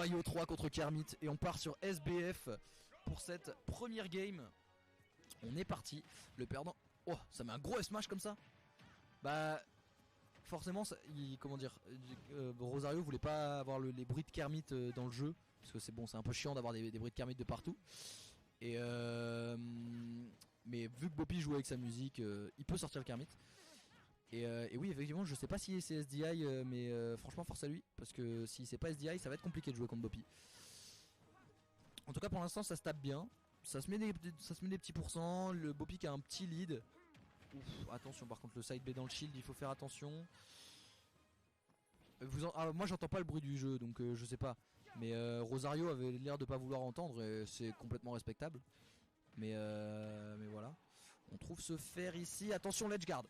Bayo 3 contre Kermit. Et on part sur SBF pour cette première game. On est parti. Le perdant... Oh, ça met un gros smash comme ça. Bah... Forcément, comment dire, Rosario voulait pas avoir les bruits de Kermit dans le jeu. Parce que c'est bon, c'est un peu chiant d'avoir des bruits de Kermit de partout. Et mais vu que Boppy joue avec sa musique, il peut sortir le Kermit. Et oui, effectivement, je sais pas si c'est SDI, mais franchement, force à lui. Parce que si c'est pas SDI, ça va être compliqué de jouer contre Boppy. En tout cas, pour l'instant, ça se tape bien. Ça se met des petits pourcents. Le Boppy qui a un petit lead. Ouf, attention, par contre, le side B dans le shield, il faut faire attention. Moi, j'entends pas le bruit du jeu, donc je sais pas. Mais Rosario avait l'air de pas vouloir entendre, et c'est complètement respectable. Mais voilà. On trouve ce fer ici. Attention, l'edgeguard.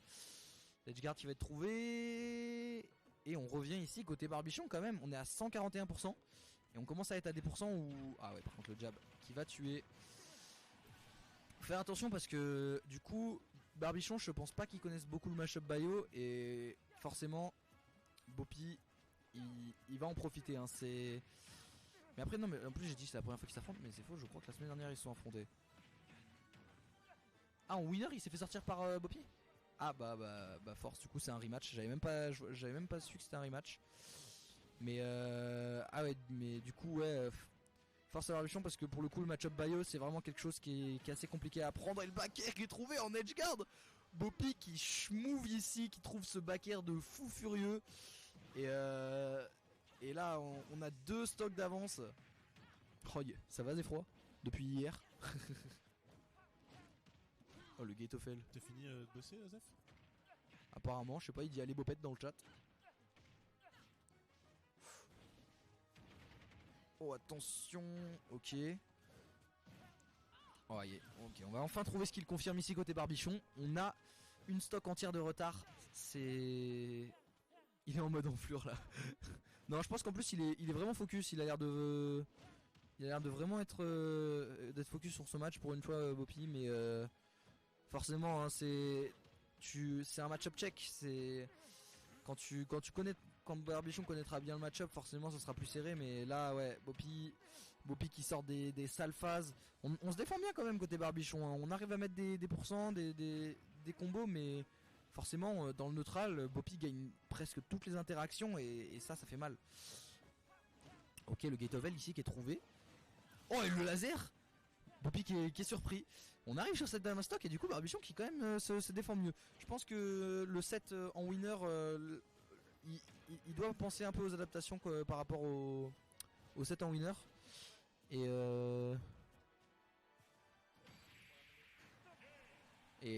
L'edgeguard qui va être trouvé. Et on revient ici côté Barbichon quand même. On est à 141%. Et on commence à être à des pourcents où... Ah ouais, par contre, le jab qui va tuer. Faire attention parce que du coup, Barbichon, je pense pas qu'ils connaissent beaucoup le match-up Bayo. Et forcément, Boppy, il va en profiter. Hein. Mais après, non, mais en plus, j'ai dit que c'est la première fois qu'ils s'affrontent. Mais c'est faux, je crois que la semaine dernière, ils se sont affrontés. Ah, en winner, il s'est fait sortir par Boppy. Ah bah force, du coup c'est un rematch. J'avais même pas su que c'était un rematch. Mais ah ouais, mais du coup ouais, force à Barbichon parce que pour le coup le match-up Bayo c'est vraiment quelque chose qui est assez compliqué à prendre. Et le back air qui est trouvé en edgeguard. Boppy qui schmouve ici, qui trouve ce back air de fou furieux. Et là on a 2 stocks d'avance. Oh yeah, ça va Zefroy depuis hier. Oh le Gatofel. T'as fini de bosser Zef? Apparemment, je sais pas, il dit allez Bopette dans le chat. Oh attention, ok. Oh yeah, ok, on va enfin trouver ce qu'il confirme ici côté Barbichon. On a une stock entière de retard. C'est... Il est en mode enflure là. Non, je pense qu'en plus il est vraiment focus. Il a l'air de vraiment être d'être focus sur ce match pour une fois Boppy, mais forcément hein, c'est un match-up check. C'est quand Barbichon connaîtra bien le match-up, forcément ça sera plus serré. Mais là ouais, Boppy qui sort des sales phases. On se défend bien quand même côté Barbichon. Hein. On arrive à mettre des pourcents, des combos, mais forcément dans le neutral, Boppy gagne presque toutes les interactions et ça fait mal. Ok, le Gate of Hell ici qui est trouvé. Oh et le laser. Boppy qui est surpris. On arrive sur cette dernière stock et du coup Barbichon qui quand même se défend mieux. Je pense que le set en winner, il doit penser un peu aux adaptations par rapport au set en winner. Et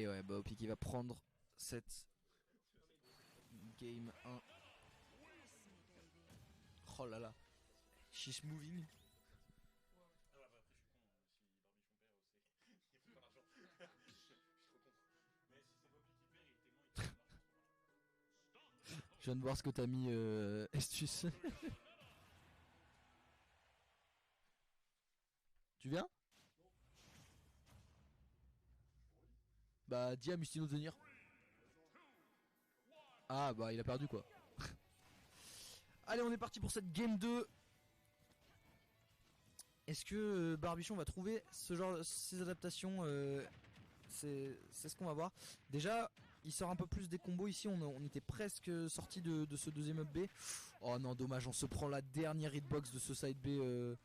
ouais, Boppy qui va prendre cette game 1. Oh là là, she's moving. Je viens de voir ce que t'as mis Estus. Tu viens? Bah dis à Mustino de venir. Ah bah il a perdu quoi. Allez, on est parti pour cette game 2. Est-ce que Barbichon va trouver ces adaptations c'est ce qu'on va voir. Déjà, il sort un peu plus des combos ici. On était presque sorti de ce deuxième up B. Oh non, dommage, on se prend la dernière hitbox de ce side B,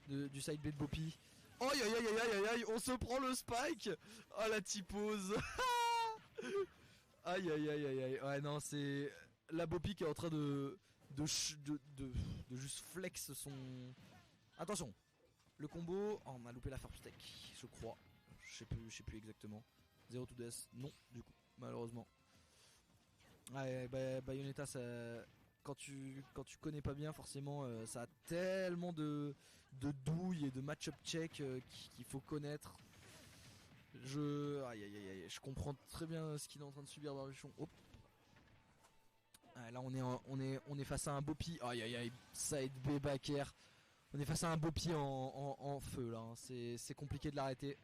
du side B de Boppy. Aïe aïe aïe aïe aïe aïe, on se prend le spike. Oh la typose. Aïe aïe aïe aïe aïe. Ouais non, c'est la Boppy qui est en train de juste flex son... Attention, le combo. Oh, on a loupé la first tech, je crois. Je sais plus exactement. 0 to death, non du coup, malheureusement. Ouais, Bayonetta, ça, quand tu connais pas bien, forcément, ça a tellement de douilles et de match-up check qu'il faut connaître. Aïe aïe aïe, je comprends très bien ce qu'il est en train de subir Barbichon. Hop. Ah, là on est face à un Boppy. Aïe aïe aïe, side B back air. On est face à un Boppy en feu là. Hein. C'est compliqué de l'arrêter.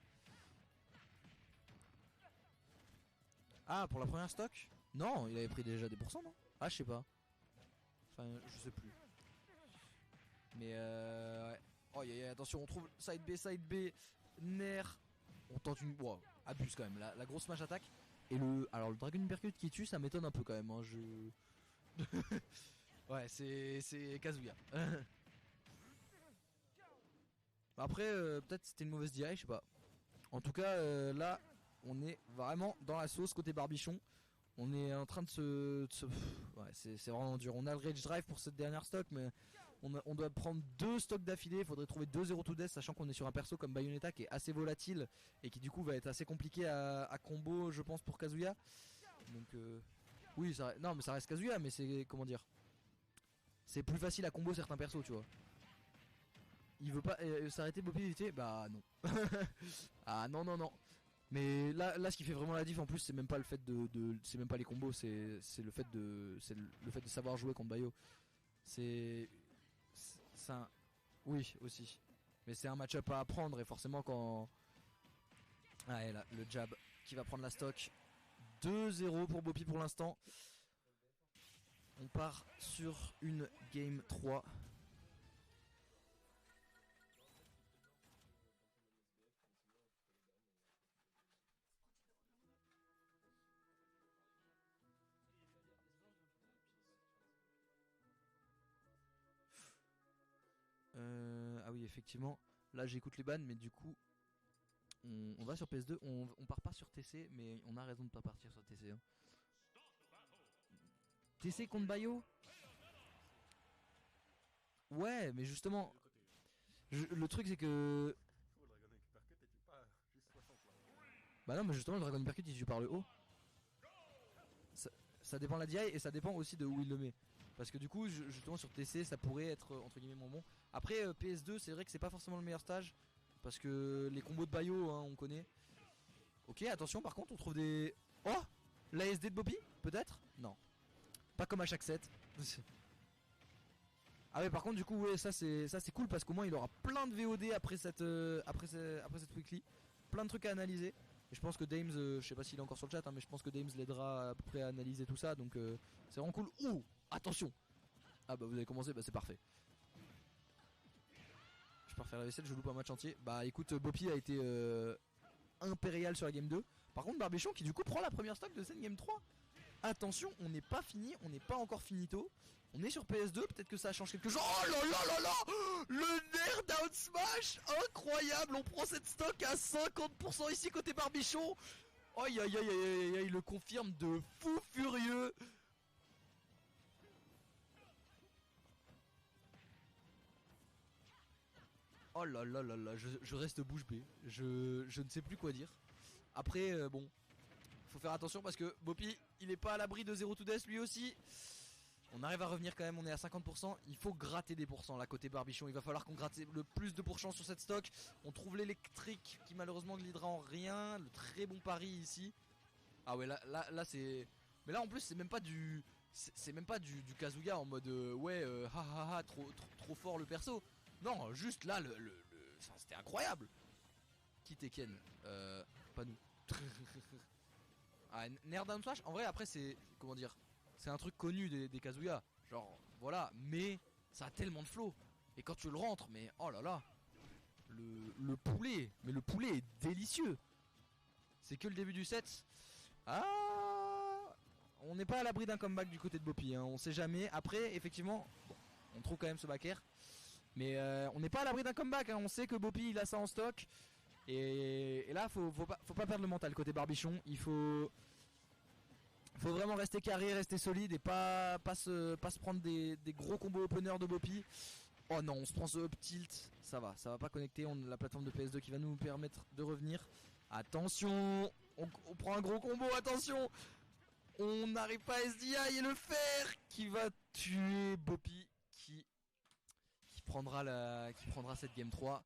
Ah, pour la première stock? Non, il avait pris déjà des pourcents, non? Ah, je sais pas. Enfin, je sais plus. Mais Oh attention, on trouve side B, Nair. On tente une... Wow, abuse quand même, la grosse smash attaque. Et alors le Dragon Uppercut qui tue, ça m'étonne un peu quand même, hein. Ouais, c'est Kazuya. Après, peut-être c'était une mauvaise DI, je sais pas. En tout cas, là, on est vraiment dans la sauce côté Barbichon. On est en train de se... Ouais, c'est vraiment dur. On a le Rage Drive pour cette dernière stock, mais on doit prendre 2 stocks d'affilée. Il faudrait trouver 2 0 to death, sachant qu'on est sur un perso comme Bayonetta qui est assez volatile et qui du coup va être assez compliqué à combo, je pense, pour Kazuya. Donc, oui, non, mais ça reste Kazuya, mais c'est... Comment dire, c'est plus facile à combo certains persos, tu vois. Il veut pas s'arrêter Boppy d'éviter. Bah non. Ah non. Mais là ce qui fait vraiment la diff en plus, c'est même pas le fait c'est même pas les combos, c'est le fait de savoir jouer contre Bayo. C'est un... Oui aussi. Mais c'est un match-up à apprendre et forcément quand... Ah et là, le jab qui va prendre la stock. 2-0 pour Boppy pour l'instant. On part sur une game 3. Ah oui, effectivement. Là, j'écoute les bans, mais du coup, on va sur PS2. On part pas sur TC, mais on a raison de pas partir sur TC. Hein. TC contre Bayo. Ouais, mais justement, le truc c'est que... Bah non, mais justement, le Dragon Uppercut il tue par le haut. Ça dépend de la DI et ça dépend aussi de où il le met. Parce que du coup, justement sur TC, ça pourrait être entre guillemets moins bon. Après, PS2, c'est vrai que c'est pas forcément le meilleur stage. Parce que les combos de Bayo, hein, on connaît. Ok, attention, par contre, on trouve des... Oh, l'ASD de Boppy, peut-être? Non. Pas comme à chaque set. Ah ouais, par contre, du coup, ouais, ça c'est cool parce qu'au moins il aura plein de VOD après cette weekly. Plein de trucs à analyser. Et je pense que Dames, je sais pas s'il est encore sur le chat, hein, mais je pense que Dames l'aidera à peu près à analyser tout ça. Donc c'est vraiment cool. Ouh, attention. Ah bah vous avez commencé, bah c'est parfait. Je pars faire la vaisselle, je loupe un match entier. Bah écoute, Boppy a été impérial sur la game 2. Par contre, Barbichon qui du coup prend la première stock de cette game 3. Attention, on n'est pas fini, on n'est pas encore finito. On est sur PS2, peut-être que ça change quelque chose. Oh là là là là, le Nair down smash, incroyable. On prend cette stock à 50% ici côté Barbichon. Aïe aïe aïe aïe aïe, il le confirme de fou furieux. Oh là là là là, je reste bouche bée. Je ne sais plus quoi dire. Après, bon, faut faire attention parce que Boppy, il est pas à l'abri de 0 to death lui aussi. On arrive à revenir quand même, on est à 50%. Il faut gratter des pourcents là côté Barbichon. Il va falloir qu'on gratte le plus de pourcents sur cette stock. On trouve l'électrique qui malheureusement glidera en rien. Le très bon pari ici. Ah ouais, là c'est... Mais là en plus c'est même pas du... C'est même pas du Kazuya en mode ouais ha trop fort le perso. Non, juste là c'était incroyable. Qui t'es Ken pas nous. Ah, Nair down slash, en vrai après c'est... Comment dire, c'est un truc connu des Kazuya. Genre voilà, mais ça a tellement de flow. Et quand tu le rentres, mais oh là là, le poulet, mais le poulet est délicieux. C'est que le début du set. Ah, on n'est pas à l'abri d'un comeback du côté de Boppy, hein, on sait jamais. Après effectivement, bon, on trouve quand même ce back air. Mais on n'est pas à l'abri d'un comeback, hein. On sait que Boppy il a ça en stock. Et là faut pas perdre le mental côté Barbichon. Il faut vraiment rester carré, rester solide et pas se prendre des gros combos opener de Boppy. Oh non, on se prend ce up tilt, ça va pas connecter. On a la plateforme de PS2 qui va nous permettre de revenir. Attention, on prend un gros combo, attention. On n'arrive pas à SDI et le fer qui va tuer Boppy qui prendra cette game 3.